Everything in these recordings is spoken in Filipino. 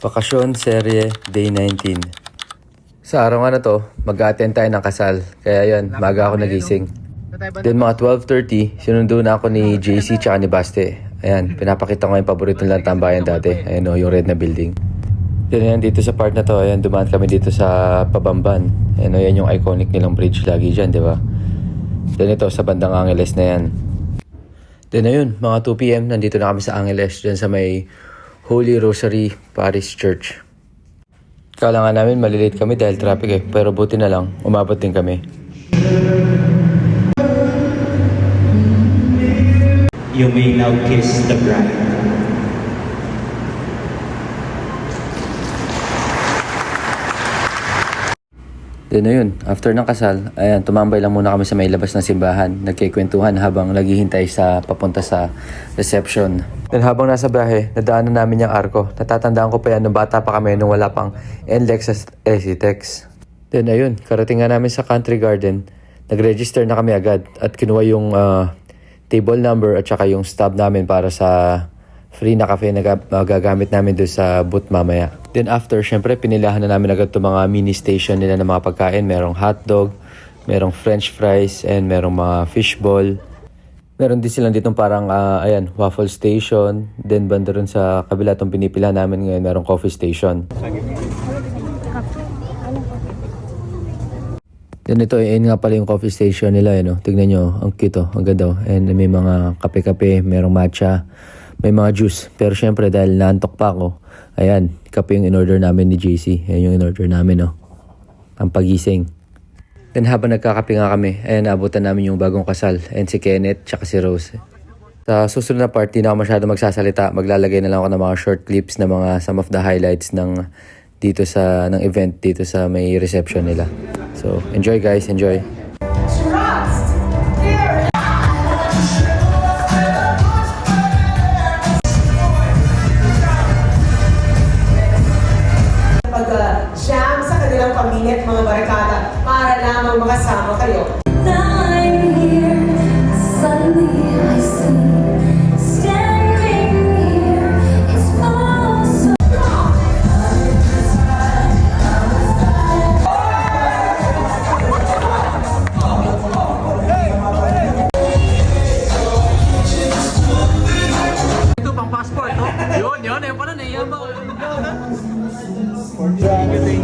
Bakasyon serye day 19. Sa araw nga na to, mag-a-attend tayo ng kasal. Kaya yan, maga ako nagising. Then mga 12:30, sinundo na ako ni JC tsaka ni Baste. Ayan, pinapakita ko yung paborito nilang tambayan dati. Ayan o, yung red na building. Then ayan, dito sa part na to, ayan, dumaan kami dito sa Pabamban. Ayan o, yan yung iconic nilang bridge lagi dyan, di ba? Then ito, sa bandang Angeles na yan. Then ayun, mga 2 PM, nandito na kami sa Angeles, dyan sa may Holy Rosary Parish Church. Kala nga namin malilate kami dahil traffic eh, pero buti na lang, umabot din kami. You may now kiss the bride. Then ayun, after ng kasal, ayan, tumambay lang muna kami sa may labas ng simbahan. Nagkikwentuhan habang naghihintay sa papunta sa reception. Then habang nasa biyahe, nadaanan namin yung arko. Natatandaan ko pa yan nung bata pa kami nung wala pang NLEX SETEX. Then ayun, karating nga namin sa Country Garden. Nag-register na kami agad at kinuha yung table number at saka yung stub namin para sa free na cafe na gagamit namin doon sa booth mamaya. Then after, syempre, pinilahan na namin agad itong mga mini station nila ng mga pagkain. Merong hotdog, merong french fries, and merong mga fishball. Meron din silang ditong parang, ayan, waffle station. Then banda rin sa kabila itong pinipila namin ngayon, merong coffee station. Then ito, yun nga pala yung coffee station nila, no? Tignan nyo, ang cute, ang ganda. And may mga kape-kape, merong matcha, may mga juice. Pero syempre, dahil naantok pa ako, ayan, kape yung in-order namin ni JC. Ayan yung in-order namin, no? Ang pagising. Then habang nagkakape nga kami, ayan, naabutan namin yung bagong kasal. And si Kenneth, tsaka si Rose. Sa susunod na part, di na ako masyado magsasalita. Maglalagay na lang ako ng mga short clips na mga some of the highlights ng dito sa ng event dito sa may reception nila. So, enjoy guys, enjoy. Pag-jam sa kanilang pamilya at mga barkada para lamang makasama kayo.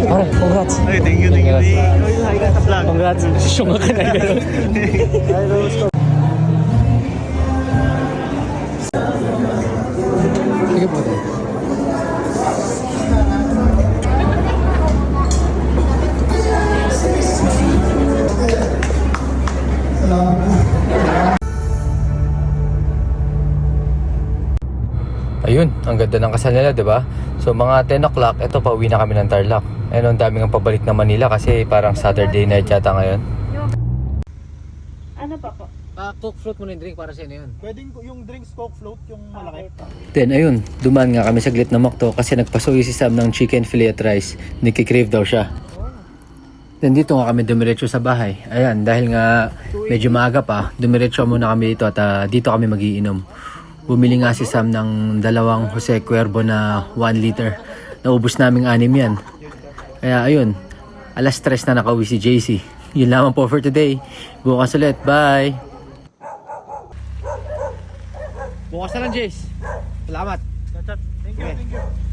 Alright, congrats. Ay, thank you. Hi ka sa vlog. Congrats. Syunga ka na gano'n. Sige po. Ayun, ang ganda ng kasal nila, di ba? So mga 10 o'clock, ito pauwi na kami ng Tarlac. Ayun, ang daming ang pabalik na Manila kasi parang Saturday night yata ngayon. Ano pa po? Coke float mo na yung drink para sa inyo yun. Pwedeng yung drinks Coke float, yung malaki. Then ayun, dumaan nga kami saglit na Mokto kasi nagpasuyo si Sam ng chicken fillet at rice. Nagkikrave daw siya. Then dito nga kami dumiretso sa bahay. Ayan, dahil nga medyo maaga pa, dumiretso muna kami dito at dito kami magiinom. Bumili nga si Sam ng dalawang Jose Cuervo na 1 liter. Naubos naming 6 yan. Kaya ayun, alas 3 na nakauwi si JC. Yun lamang po for today. Bukas ulit. Bye! Bukas na lang, Jace. Salamat. Thank you.